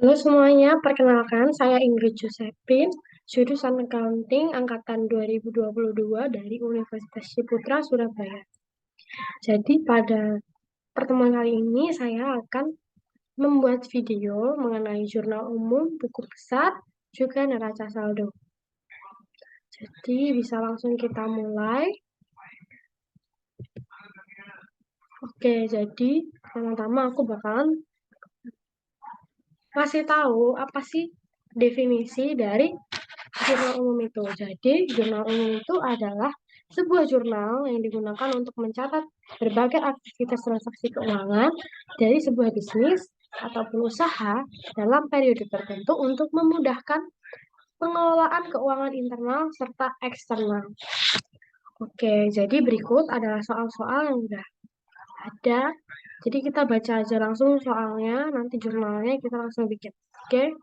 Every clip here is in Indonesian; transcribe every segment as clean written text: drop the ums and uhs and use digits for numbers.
Halo semuanya, perkenalkan saya Ingrid Josephine, jurusan Accounting angkatan 2022 dari Universitas Ciputra, Surabaya. Jadi pada pertemuan kali ini saya akan membuat video mengenai jurnal umum, buku besar, juga neraca saldo. Jadi bisa langsung kita mulai. Oke, jadi pertama-tama aku bakalan kasih tahu apa sih definisi dari jurnal umum itu. Jadi, jurnal umum itu adalah sebuah jurnal yang digunakan untuk mencatat berbagai aktivitas transaksi keuangan dari sebuah bisnis ataupun usaha dalam periode tertentu untuk memudahkan pengelolaan keuangan internal serta eksternal. Oke, jadi berikut adalah soal-soal yang sudah ada. Jadi kita baca aja langsung soalnya, nanti jurnalnya kita langsung bikin. Oke.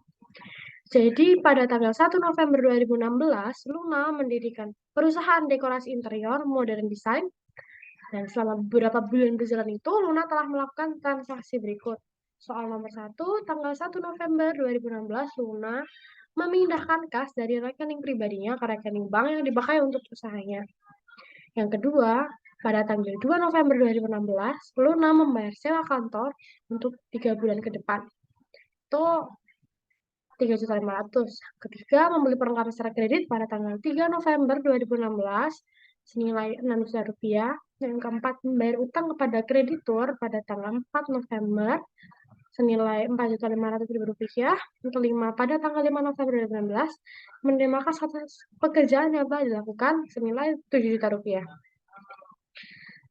Jadi pada tanggal 1 November 2016, Luna mendirikan perusahaan dekorasi interior Modern Design. Dan selama beberapa bulan berjalan itu, Luna telah melakukan transaksi berikut. Soal nomor 1, tanggal 1 November 2016, Luna memindahkan kas dari rekening pribadinya ke rekening bank yang dipakai untuk usahanya. Yang kedua, pada tanggal 2 November 2016, Luna membayar sewa kantor untuk 3 bulan ke depan. Itu 3.500.000. Ketiga, membeli perlengkapan secara kredit pada tanggal 3 November 2016 senilai 6 juta rupiah. Yang keempat, membayar utang kepada kreditur pada tanggal 4 November senilai 4.500.000 rupiah. Yang kelima, pada tanggal 5 November 2016 menerima kas atas pekerjaan yang telah dilakukan senilai 7 juta rupiah.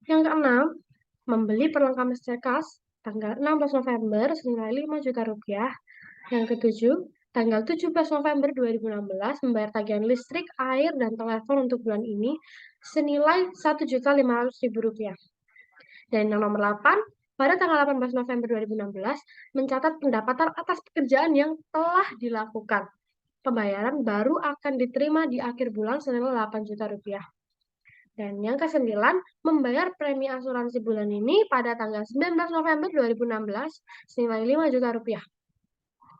Yang keenam, membeli perlengkapan secara kas tanggal 16 November senilai 5 juta rupiah. Yang ketujuh, tanggal 17 November 2016 membayar tagihan listrik, air, dan telepon untuk bulan ini senilai 1.500.000 rupiah. Dan yang nomor 8, pada tanggal 18 November 2016 mencatat pendapatan atas pekerjaan yang telah dilakukan. Pembayaran baru akan diterima di akhir bulan senilai 8 juta rupiah. Dan yang ke-9, membayar premi asuransi bulan ini pada tanggal 19 November 2016 senilai 5 juta rupiah.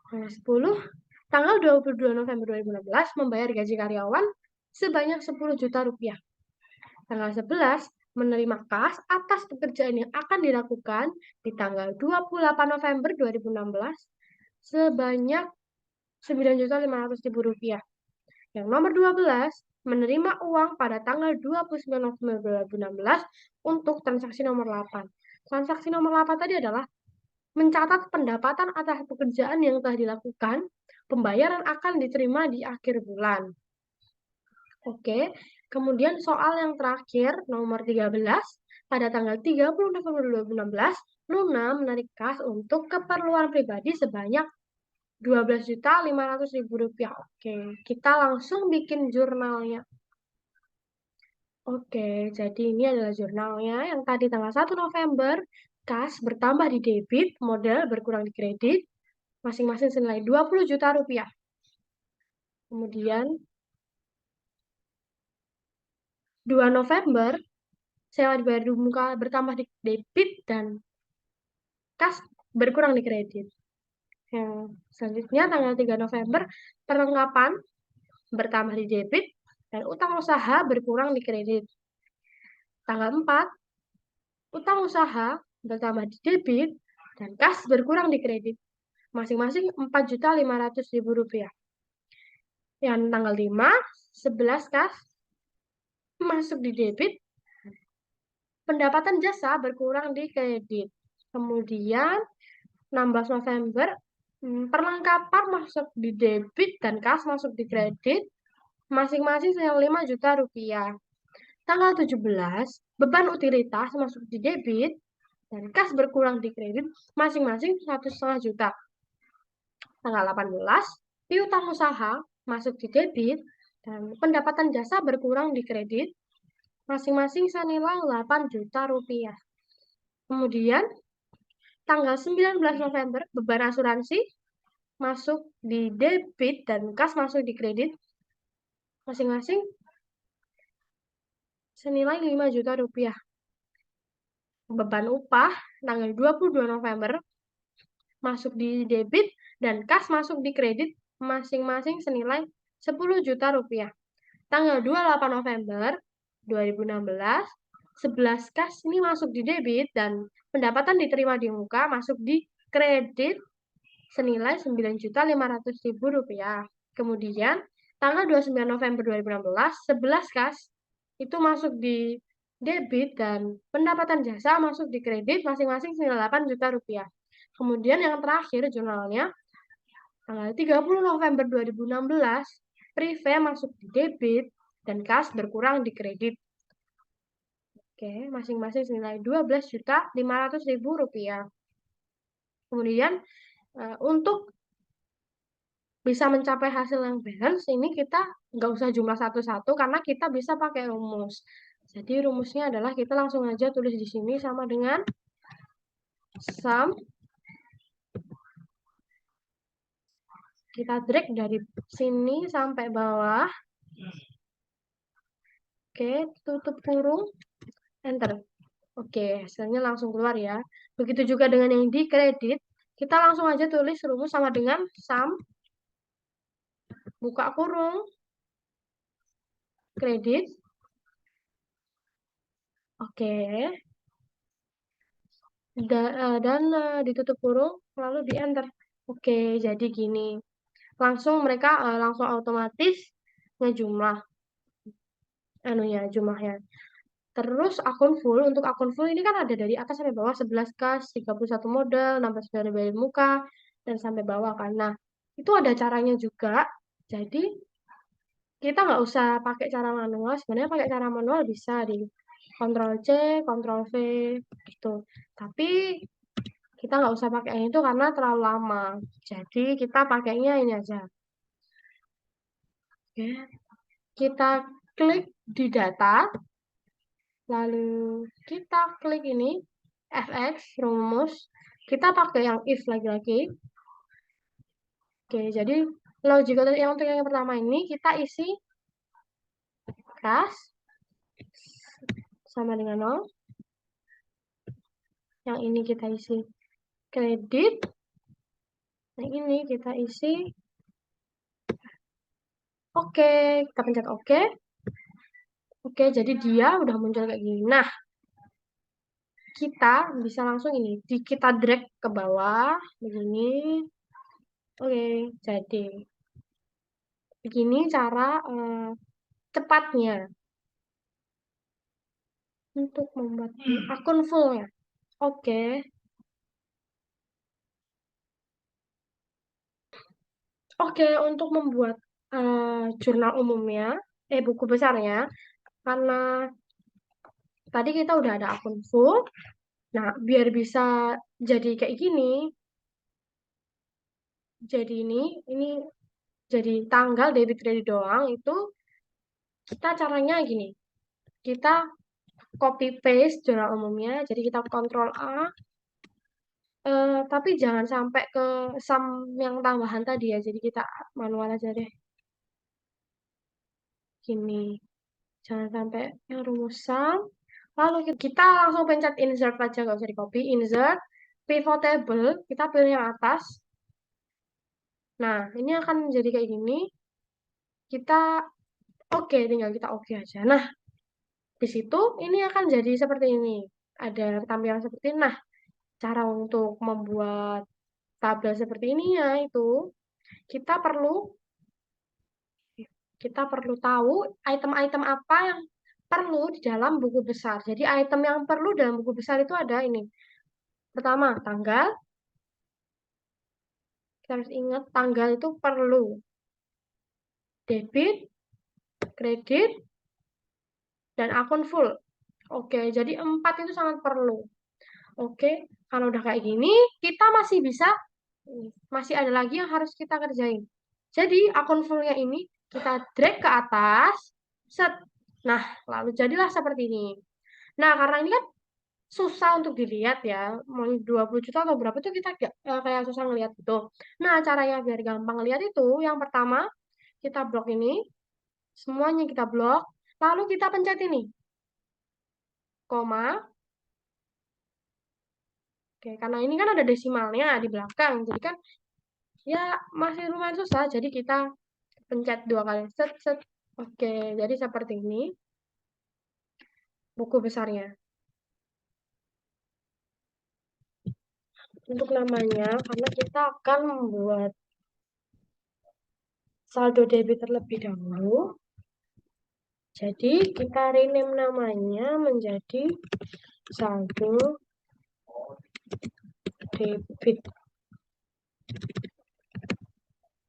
Tanggal 10, tanggal 22 November 2016 membayar gaji karyawan sebanyak 10 juta rupiah. Tanggal 11, menerima kas atas pekerjaan yang akan dilakukan di tanggal 28 November 2016 sebanyak 9.500.000 rupiah. Yang nomor 12, menerima uang pada tanggal 29 November 2016 untuk transaksi nomor 8. Transaksi nomor 8 tadi adalah mencatat pendapatan atas pekerjaan yang telah dilakukan, pembayaran akan diterima di akhir bulan. Oke, kemudian soal yang terakhir, nomor 13, pada tanggal 30 November 2016, Luna menarik kas untuk keperluan pribadi sebanyak 12.500.000 rupiah. Oke, kita langsung bikin jurnalnya. Oke, jadi ini adalah jurnalnya yang tadi tanggal 1 November, kas bertambah di debit, modal berkurang di kredit, masing-masing senilai 20 juta rupiah. Kemudian 2 November, sewa dibayar di muka bertambah di debit dan kas berkurang di kredit. Yang selanjutnya tanggal 3 November, perlengkapan bertambah di debit dan utang usaha berkurang di kredit. Tanggal 4, utang usaha bertambah di debit dan kas berkurang di kredit. Masing-masing 4.500.000 rupiah. Yang tanggal 5, 11 kas masuk di debit, pendapatan jasa berkurang di kredit. Kemudian 16 November, perlengkapan masuk di debit dan kas masuk di kredit, masing-masing senilai 5 juta rupiah. Tanggal 17, beban utilitas masuk di debit dan kas berkurang di kredit, masing-masing 1,5 juta. Tanggal 18, piutang usaha masuk di debit dan pendapatan jasa berkurang di kredit, masing-masing senilai 8 juta rupiah. Kemudian, tanggal 19 November, beban asuransi masuk di debit dan kas masuk di kredit, masing-masing senilai 5 juta rupiah. Beban upah, tanggal 22 November, masuk di debit dan kas masuk di kredit masing-masing senilai 10 juta rupiah. Tanggal 28 November 2016, 11 kas ini masuk di debit dan pendapatan diterima di muka masuk di kredit senilai 9.500.000 rupiah. Kemudian tanggal 29 November 2016, 11 kas itu masuk di debit dan pendapatan jasa masuk di kredit masing-masing senilai 8 juta rupiah. Kemudian yang terakhir jurnalnya tanggal 30 November 2016, Prive masuk di debit dan kas berkurang di kredit. Oke, masing-masing senilai 12.500.000 rupiah. Kemudian untuk bisa mencapai hasil yang balance, ini kita nggak usah jumlah satu-satu karena kita bisa pakai rumus. Jadi rumusnya adalah kita langsung aja tulis di sini sama dengan sum. Kita drag dari sini sampai bawah. Oke, tutup kurung, enter. Oke, hasilnya langsung keluar ya. Begitu juga dengan yang di kredit, kita langsung aja tulis rumus sama dengan sum, buka kurung, kredit. Oke. Dan ditutup kurung, lalu di enter. Oke, jadi gini. Langsung mereka langsung otomatis ngejumlah jumlahnya. Terus akun full, untuk akun full ini kan ada dari atas sampai bawah 11 kas, 31 model, 16 dari muka, dan sampai bawah kan. Nah, itu ada caranya juga. Jadi, kita nggak usah pakai cara manual. Sebenarnya pakai cara manual bisa di Ctrl C, Ctrl V, gitu. Tapi, kita nggak usah pakai yang itu karena terlalu lama. Jadi, kita pakainya ini aja. Oke. Kita klik di data, lalu kita klik ini, fx, rumus. Kita pakai yang if lagi-lagi. Oke, jadi logik untuk yang pertama ini, kita isi kas sama dengan 0. Yang ini kita isi kredit. Yang ini kita isi oke. Kita pencet oke. Oke, jadi dia udah muncul kayak gini. Nah, kita bisa langsung ini, kita drag ke bawah, begini. Oke, jadi begini cara cepatnya untuk membuat akun fullnya. Oke. Oke, untuk membuat jurnal umumnya, buku besarnya, karena tadi kita udah ada akun full. Nah, biar bisa jadi kayak gini, jadi ini jadi tanggal debit kredit doang, itu kita caranya gini. Kita copy paste jurnal umumnya, jadi kita Ctrl A, tapi jangan sampai ke sum yang tambahan tadi ya, jadi kita manual aja deh. Gini, jangan sampai yang rumus sum. Lalu kita langsung pencet insert aja, nggak usah di copy. Insert, pivot table, kita pilih yang atas. Nah, ini akan jadi kayak gini. Kita oke, tinggal kita oke aja. Nah, di situ ini akan jadi seperti ini. Ada tampilan seperti ini. Nah, cara untuk membuat tabel seperti ini ya itu kita perlu tahu item-item apa yang perlu di dalam buku besar. Jadi item yang perlu dalam buku besar itu ada ini. Pertama, tanggal. Kita harus ingat tanggal itu perlu. Debit, kredit, dan akun full. Oke, jadi 4 itu sangat perlu. Oke, kalau udah kayak gini, kita masih ada lagi yang harus kita kerjain. Jadi, akun fullnya ini kita drag ke atas, set. Nah, lalu jadilah seperti ini. Nah, karena ini kan susah untuk dilihat ya, mau 20 juta atau berapa itu kita kayak susah ngelihat gitu. Nah, caranya biar gampang lihat itu, yang pertama, kita blok ini, semuanya kita blok, lalu kita pencet ini, koma, Oke, karena ini kan ada desimalnya di belakang, jadi kan ya masih lumayan susah. Jadi kita pencet dua kali, set, set. Oke, jadi seperti ini buku besarnya. Untuk namanya, karena kita akan membuat saldo debit terlebih dahulu, jadi kita rename namanya menjadi saldo debit.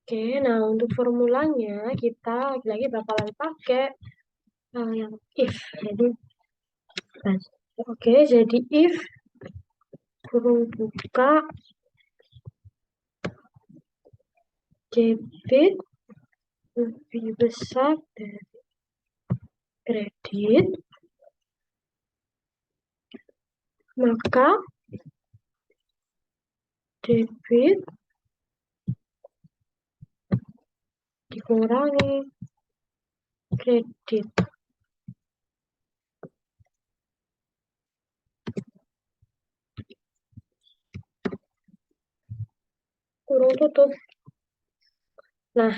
Oke, nah untuk formulanya kita lagi-lagi bakalan pakai yang if. Jadi, oke, jadi if kurung buka debit lebih besar dari kredit, maka debit dikurangi kredit. Kurung tutup. Nah,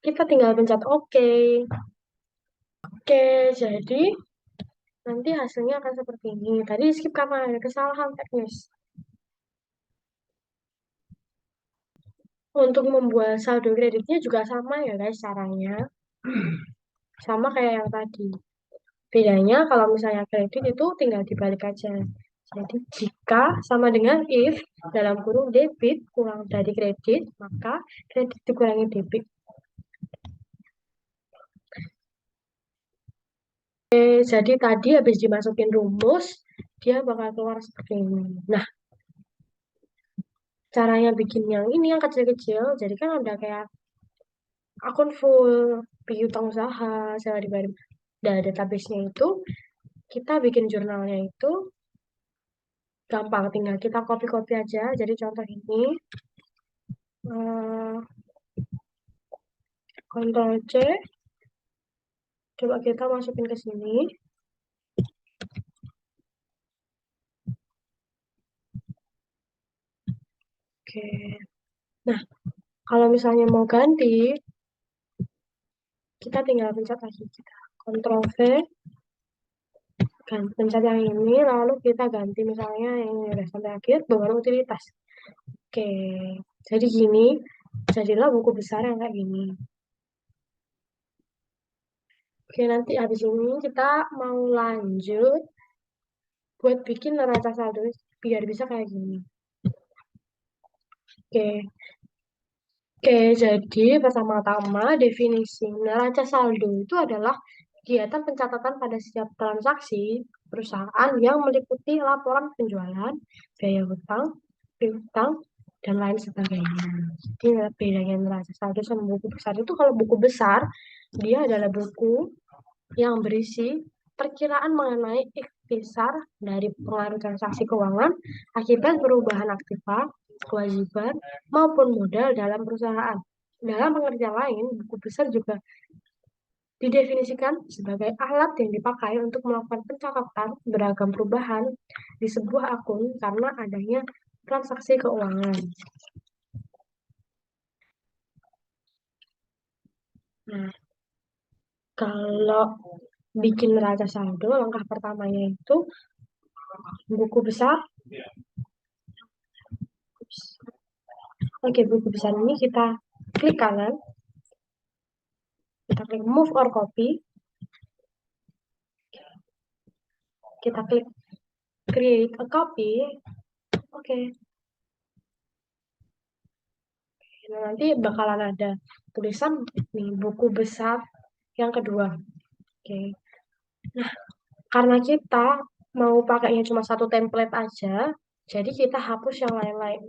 kita tinggal pencet OK. Oke, jadi nanti hasilnya akan seperti ini. Tadi skip karena ada kesalahan teknis. Untuk membuat saldo kreditnya juga sama ya guys caranya. Sama kayak yang tadi. Bedanya kalau misalnya kredit itu tinggal dibalik aja. Jadi jika sama dengan if dalam kurung debit kurang dari kredit, maka kredit dikurangi debit. Oke, jadi tadi habis dimasukin rumus, dia bakal keluar seperti ini. Nah, caranya bikin yang ini yang kecil-kecil, jadi kan ada kayak akun full, piutang usaha, sewa dibayar. Nah, database-nya itu, kita bikin jurnalnya itu gampang, tinggal kita copy-copy aja. Jadi contoh ini, eh, Ctrl C, coba kita masukin ke sini. Oke. Nah, kalau misalnya mau ganti, kita tinggal pencet lagi kita. Ctrl V, pencet yang ini, lalu kita ganti misalnya yang ini udah sampai akhir, baru utilitas. Oke, jadi gini, jadilah buku besar yang kayak gini. Oke, nanti habis ini kita mau lanjut buat bikin neraca saldo biar bisa kayak gini. Oke, oke, jadi pertama-tama definisi neraca saldo itu adalah kegiatan pencatatan pada setiap transaksi perusahaan yang meliputi laporan penjualan, biaya hutang, piutang, dan lain sebagainya. Jadi bedanya neraca saldo sama buku besar itu kalau buku besar dia adalah buku yang berisi perkiraan mengenai ikhtisar dari pengaruh transaksi keuangan akibat perubahan aktiva, kewajiban, maupun modal dalam perusahaan. Dalam pengertian lain, buku besar juga didefinisikan sebagai alat yang dipakai untuk melakukan pencatatan beragam perubahan di sebuah akun karena adanya transaksi keuangan. Nah, kalau bikin neraca saldo, langkah pertamanya itu buku besar. Oke, buku besar ini kita klik kanan, kita klik move or copy, kita klik create a copy. Oke, nah, nanti bakalan ada tulisan nih buku besar yang kedua. Oke, nah karena kita mau pakainya cuma satu template aja, jadi kita hapus yang lain-lain.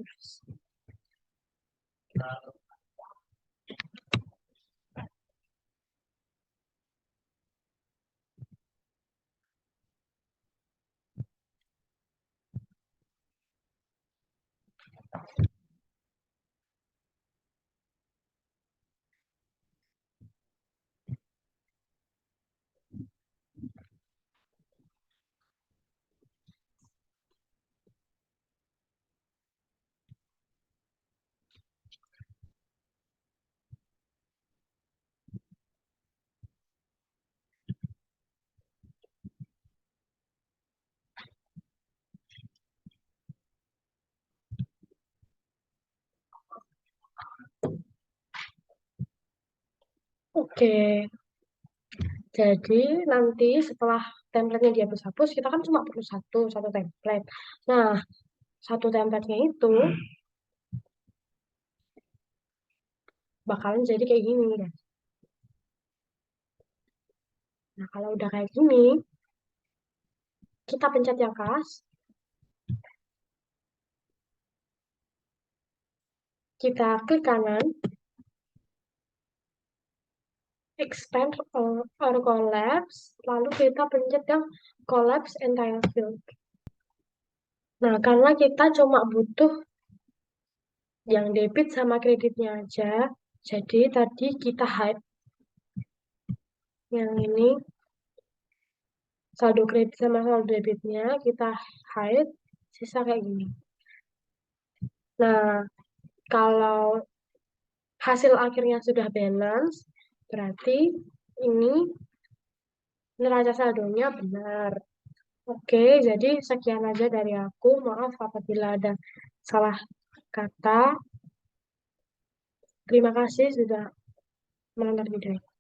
Oke, jadi nanti setelah template-nya dihapus-hapus, kita kan cuma perlu satu template. Nah, satu template-nya itu bakalan jadi kayak gini, guys. Nah, kalau udah kayak gini, kita pencet yang kas, kita klik kanan, expand or collapse, lalu kita pencet yang collapse entire field. Nah, karena kita cuma butuh yang debit sama kreditnya aja, jadi tadi kita hide yang ini, saldo kredit sama saldo debitnya, kita hide, sisa kayak gini. Nah, kalau hasil akhirnya sudah balance, berarti ini neraca saldonya benar. Oke, jadi sekian aja dari aku. Maaf apabila ada salah kata. Terima kasih sudah menonton video.